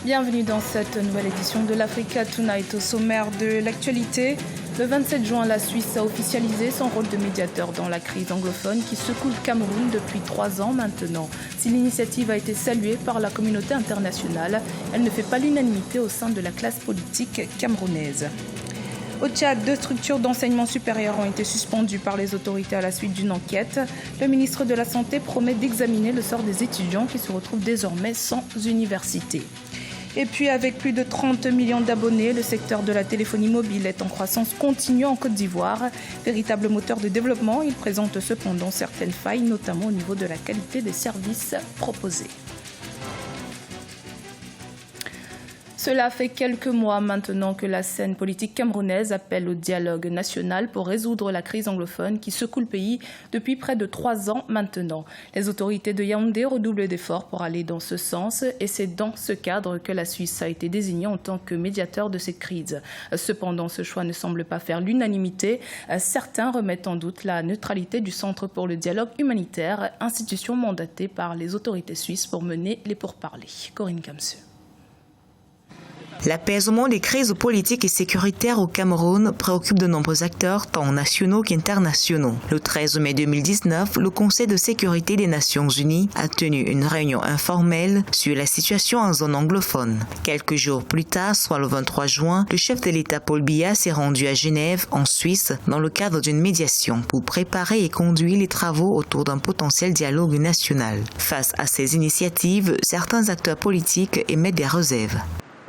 Bienvenue dans cette nouvelle édition de l'Africa Tonight. Au sommaire de l'actualité, le 27 juin, la Suisse a officialisé son rôle de médiateur dans la crise anglophone qui secoue le Cameroun depuis 3 ans maintenant. Si l'initiative a été saluée par la communauté internationale, elle ne fait pas l'unanimité au sein de la classe politique camerounaise. Au Tchad, 2 structures d'enseignement supérieur ont été suspendues par les autorités à la suite d'une enquête. Le ministre de la Santé promet d'examiner le sort des étudiants qui se retrouvent désormais sans université. Et puis, avec plus de 30 millions d'abonnés, le secteur de la téléphonie mobile est en croissance continue en Côte d'Ivoire. Véritable moteur de développement, il présente cependant certaines failles, notamment au niveau de la qualité des services proposés. Cela fait quelques mois maintenant que la scène politique camerounaise appelle au dialogue national pour résoudre la crise anglophone qui secoue le pays depuis près de 3 ans maintenant. Les autorités de Yaoundé redoublent d'efforts pour aller dans ce sens et c'est dans ce cadre que la Suisse a été désignée en tant que médiateur de cette crise. Cependant, ce choix ne semble pas faire l'unanimité. Certains remettent en doute la neutralité du Centre pour le dialogue humanitaire, institution mandatée par les autorités suisses pour mener les pourparlers. Corinne Kamseux. L'apaisement des crises politiques et sécuritaires au Cameroun préoccupe de nombreux acteurs, tant nationaux qu'internationaux. Le 13 mai 2019, le Conseil de sécurité des Nations Unies a tenu une réunion informelle sur la situation en zone anglophone. Quelques jours plus tard, soit le 23 juin, le chef de l'État Paul Biya s'est rendu à Genève, en Suisse, dans le cadre d'une médiation pour préparer et conduire les travaux autour d'un potentiel dialogue national. Face à ces initiatives, certains acteurs politiques émettent des réserves.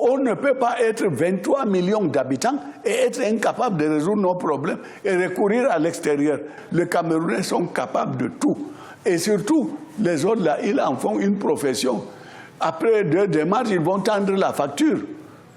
On ne peut pas être 23 millions d'habitants et être incapable de résoudre nos problèmes et recourir à l'extérieur. Les Camerounais sont capables de tout. Et surtout, les autres, là, ils en font une profession. Après 2 démarches, ils vont tendre la facture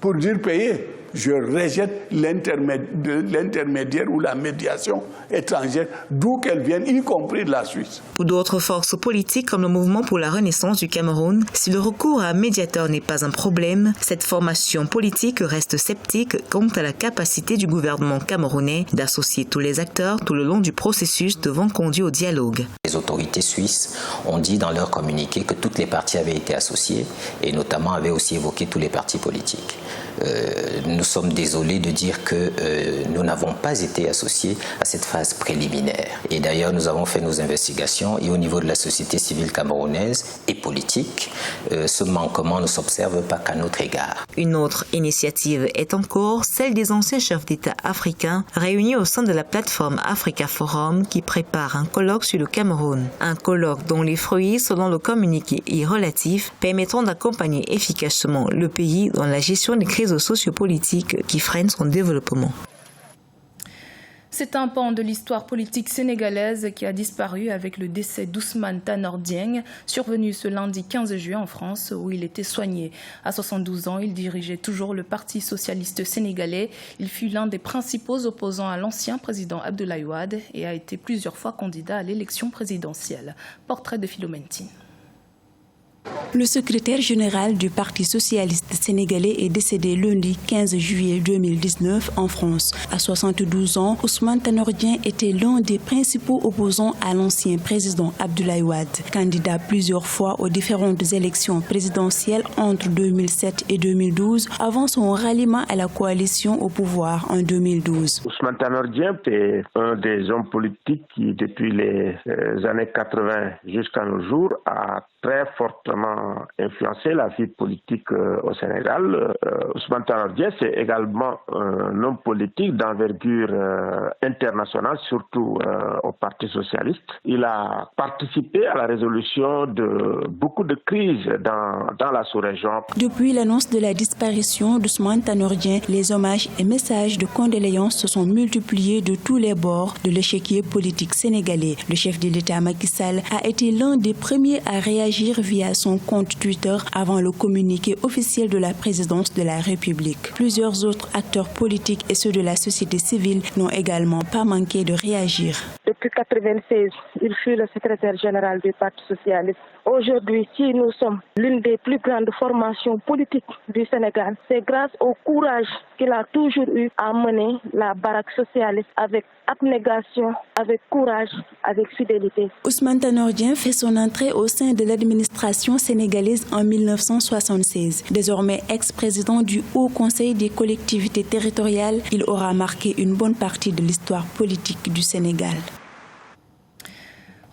pour dire payer. Je rejette l'intermédiaire ou la médiation étrangère, d'où qu'elle vienne, y compris de la Suisse. Pour d'autres forces politiques comme le Mouvement pour la Renaissance du Cameroun, si le recours à un médiateur n'est pas un problème, cette formation politique reste sceptique quant à la capacité du gouvernement camerounais d'associer tous les acteurs tout le long du processus devant conduire au dialogue. Les autorités suisses ont dit dans leur communiqué que toutes les parties avaient été associées et notamment avaient aussi évoqué tous les partis politiques. Nous sommes désolés de dire que nous n'avons pas été associés à cette phase préliminaire. Et d'ailleurs, nous avons fait nos investigations et au niveau de la société civile camerounaise et politique, ce manquement ne s'observe pas qu'à notre égard. Une autre initiative est en cours, celle des anciens chefs d'État africains réunis au sein de la plateforme Africa Forum qui prépare un colloque sur le Cameroun. Un colloque dont les fruits, selon le communiqué relatif, permettront d'accompagner efficacement le pays dans la gestion des crises sociopolitiques qui freinent son développement. C'est un pan de l'histoire politique sénégalaise qui a disparu avec le décès d'Ousmane Tanor Dieng, survenu ce lundi 15 juin en France où il était soigné. À 72 ans, il dirigeait toujours le Parti socialiste sénégalais. Il fut l'un des principaux opposants à l'ancien président Abdoulaye Wade et a été plusieurs fois candidat à l'élection présidentielle. Portrait de Philomène Tine. Le secrétaire général du Parti socialiste sénégalais est décédé lundi 15 juillet 2019 en France. À 72 ans, Ousmane Tanor Dieng était l'un des principaux opposants à l'ancien président Abdoulaye Wade. Candidat plusieurs fois aux différentes élections présidentielles entre 2007 et 2012, avant son ralliement à la coalition au pouvoir en 2012. Ousmane Tanor Dieng est un des hommes politiques qui, depuis les années 80 jusqu'à nos jours, a très fortement influencé la vie politique au Sénégal. Ousmane Tanor Dieng, c'est également un homme politique d'envergure internationale, surtout au Parti socialiste. Il a participé à la résolution de beaucoup de crises dans la sous-région. Depuis l'annonce de la disparition d'Ousmane Tanor Dieng, les hommages et messages de condoléances se sont multipliés de tous les bords de l'échiquier politique sénégalais. Le chef de l'État Macky Sall a été l'un des premiers à réagir via son compte Twitter avant le communiqué officiel de la présidence de la République. Plusieurs autres acteurs politiques et ceux de la société civile n'ont également pas manqué de réagir. Et depuis 1996, il fut le secrétaire général du Parti socialiste. Aujourd'hui, si nous sommes l'une des plus grandes formations politiques du Sénégal, c'est grâce au courage qu'il a toujours eu à mener la baraque socialiste avec abnégation, avec courage, avec fidélité. Ousmane Tanor Dieng fait son entrée au sein de l'administration sénégalaise en 1976. Désormais ex-président du Haut Conseil des collectivités territoriales, il aura marqué une bonne partie de l'histoire politique du Sénégal.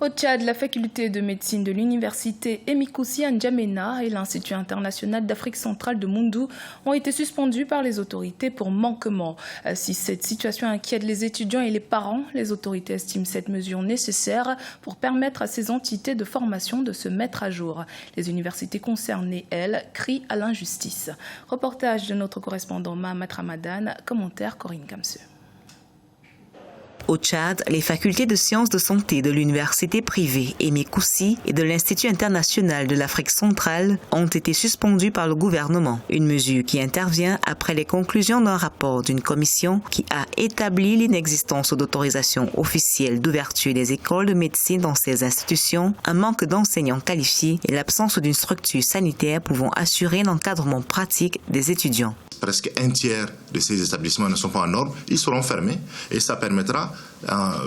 Au Tchad, la faculté de médecine de l'université Emikoussi N'Djamena et l'Institut international d'Afrique centrale de Moundou ont été suspendus par les autorités pour manquement. Si cette situation inquiète les étudiants et les parents, les autorités estiment cette mesure nécessaire pour permettre à ces entités de formation de se mettre à jour. Les universités concernées, elles, crient à l'injustice. Reportage de notre correspondant Mahamat Ramadan, commentaire Corinne Kamseu. Au Tchad, les facultés de sciences de santé de l'université privée Emikoussi et de l'Institut international de l'Afrique centrale ont été suspendues par le gouvernement. Une mesure qui intervient après les conclusions d'un rapport d'une commission qui a établi l'inexistence d'autorisation officielle d'ouverture des écoles de médecine dans ces institutions, un manque d'enseignants qualifiés et l'absence d'une structure sanitaire pouvant assurer l'encadrement pratique des étudiants. Presque un tiers de ces établissements ne sont pas en norme, ils seront fermés et ça permettra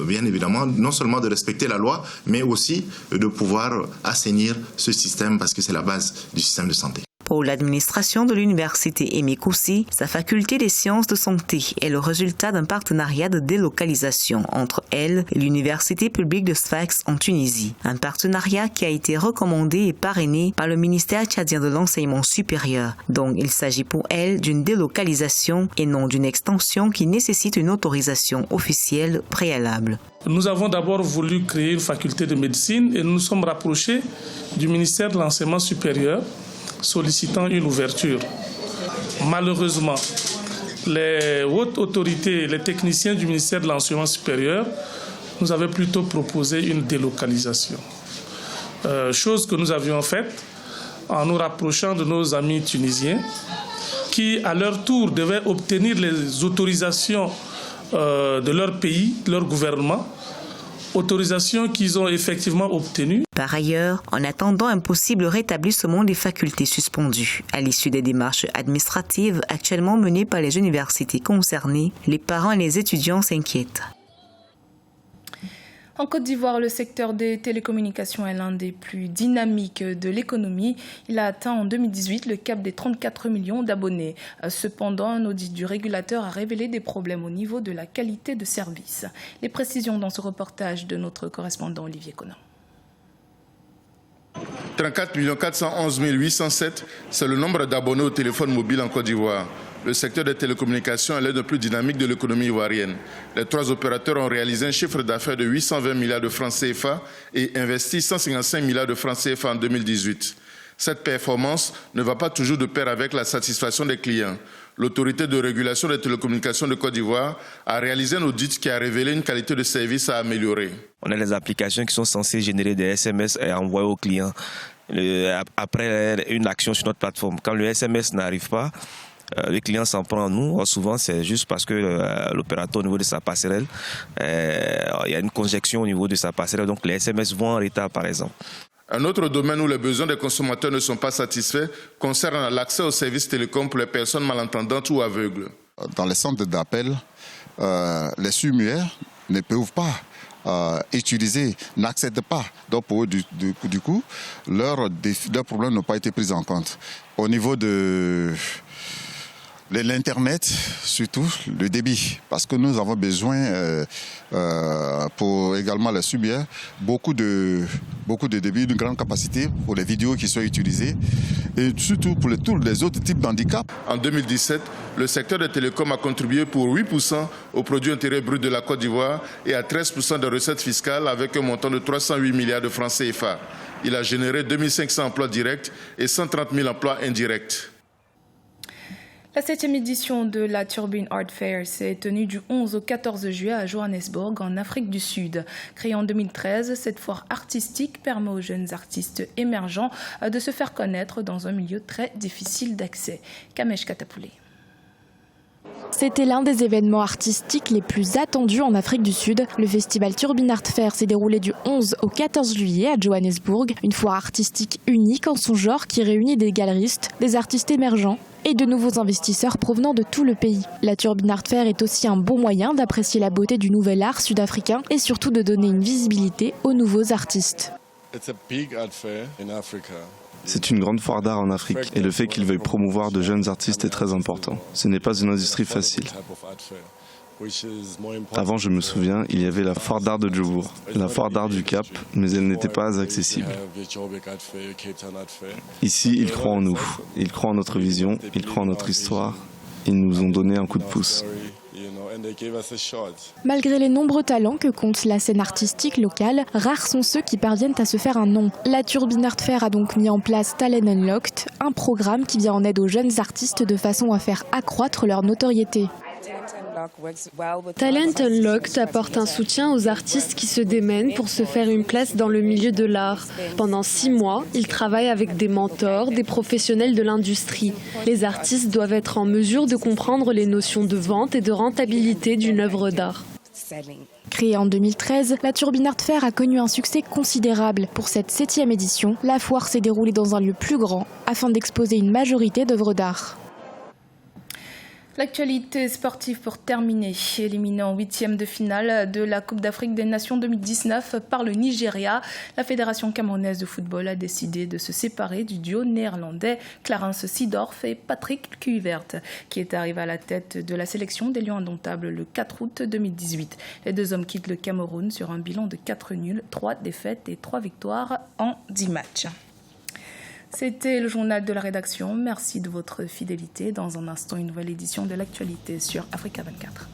bien évidemment non seulement de respecter la loi, mais aussi de pouvoir assainir ce système parce que c'est la base du système de santé. Pour l'administration de l'université Emikoussi, sa faculté des sciences de santé est le résultat d'un partenariat de délocalisation entre elle et l'université publique de Sfax en Tunisie. Un partenariat qui a été recommandé et parrainé par le ministère tchadien de l'enseignement supérieur. Donc il s'agit pour elle d'une délocalisation et non d'une extension qui nécessite une autorisation officielle préalable. Nous avons d'abord voulu créer une faculté de médecine et nous nous sommes rapprochés du ministère de l'enseignement supérieur sollicitant une ouverture. Malheureusement, les hautes autorités, les techniciens du ministère de l'enseignement supérieur nous avaient plutôt proposé une délocalisation. Chose que nous avions faite en nous rapprochant de nos amis tunisiens qui, à leur tour, devaient obtenir les autorisations de leur pays, de leur gouvernement, autorisations qu'ils ont effectivement obtenues. Par ailleurs, en attendant un possible rétablissement des facultés suspendues, à l'issue des démarches administratives actuellement menées par les universités concernées, les parents et les étudiants s'inquiètent. En Côte d'Ivoire, le secteur des télécommunications est l'un des plus dynamiques de l'économie. Il a atteint en 2018 le cap des 34 millions d'abonnés. Cependant, un audit du régulateur a révélé des problèmes au niveau de la qualité de service. Les précisions dans ce reportage de notre correspondant Olivier Conan. 34 411 807, c'est le nombre d'abonnés au téléphone mobile en Côte d'Ivoire. Le secteur des télécommunications est l'un des plus dynamiques de l'économie ivoirienne. Les trois opérateurs ont réalisé un chiffre d'affaires de 820 milliards de francs CFA et investi 155 milliards de francs CFA en 2018. Cette performance ne va pas toujours de pair avec la satisfaction des clients. L'autorité de régulation des télécommunications de Côte d'Ivoire a réalisé un audit qui a révélé une qualité de service à améliorer. On a des applications qui sont censées générer des SMS et envoyer aux clients après une action sur notre plateforme. Quand le SMS n'arrive pas, le client s'en prend à nous. Souvent, c'est juste parce que l'opérateur, au niveau de sa passerelle, il y a une conjection au niveau de sa passerelle. Donc, les SMS vont en retard, par exemple. Un autre domaine où les besoins des consommateurs ne sont pas satisfaits concerne l'accès aux services télécoms pour les personnes malentendantes ou aveugles. Dans les centres d'appel, les surmuets ne peuvent pas utiliser, n'accèdent pas. Donc pour eux, du coup, leurs problèmes n'ont pas été pris en compte. Au niveau de l'Internet, surtout le débit, parce que nous avons besoin, pour également les surmuets, beaucoup de débit, d'une grande capacité pour les vidéos qui sont utilisées, et surtout pour tous les autres types d'handicap. En 2017, le secteur des télécoms a contribué pour 8% au produit intérieur brut de la Côte d'Ivoire et à 13% de recettes fiscales avec un montant de 308 milliards de francs CFA. Il a généré 2500 emplois directs et 130 000 emplois indirects. La 7e édition de la Turbine Art Fair s'est tenue du 11 au 14 juillet à Johannesburg, en Afrique du Sud. Créée en 2013, cette foire artistique permet aux jeunes artistes émergents de se faire connaître dans un milieu très difficile d'accès. Kamesh Katapoulé. C'était l'un des événements artistiques les plus attendus en Afrique du Sud. Le festival Turbine Art Fair s'est déroulé du 11 au 14 juillet à Johannesburg. Une foire artistique unique en son genre qui réunit des galeristes, des artistes émergents et de nouveaux investisseurs provenant de tout le pays. La Turbine Art Fair est aussi un bon moyen d'apprécier la beauté du nouvel art sud-africain et surtout de donner une visibilité aux nouveaux artistes. C'est une grande foire d'art en Afrique et le fait qu'il veuille promouvoir de jeunes artistes est très important. Ce n'est pas une industrie facile. Avant, je me souviens, il y avait la foire d'art de Joburg, la foire d'art du Cap, mais elle n'était pas accessible. Ici, ils croient en nous, ils croient en notre vision, ils croient en notre histoire. Ils nous ont donné un coup de pouce. Malgré les nombreux talents que compte la scène artistique locale, rares sont ceux qui parviennent à se faire un nom. La Turbine Art Fair a donc mis en place Talent Unlocked, un programme qui vient en aide aux jeunes artistes de façon à faire accroître leur notoriété. Talent Unlocked apporte un soutien aux artistes qui se démènent pour se faire une place dans le milieu de l'art. Pendant 6 mois, ils travaillent avec des mentors, des professionnels de l'industrie. Les artistes doivent être en mesure de comprendre les notions de vente et de rentabilité d'une œuvre d'art. Créée en 2013, la Turbine Art Fair a connu un succès considérable. Pour cette 7e édition, la foire s'est déroulée dans un lieu plus grand afin d'exposer une majorité d'œuvres d'art. L'actualité sportive pour terminer. Éliminé en 8e de finale de la Coupe d'Afrique des Nations 2019 par le Nigeria, la Fédération camerounaise de football a décidé de se séparer du duo néerlandais Clarence Seedorf et Patrick Kluivert, qui est arrivé à la tête de la sélection des Lions indomptables le 4 août 2018. Les deux hommes quittent le Cameroun sur un bilan de 4 nuls, 3 défaites et 3 victoires en 10 matchs. C'était le journal de la rédaction. Merci de votre fidélité. Dans un instant, une nouvelle édition de l'actualité sur Africa 24.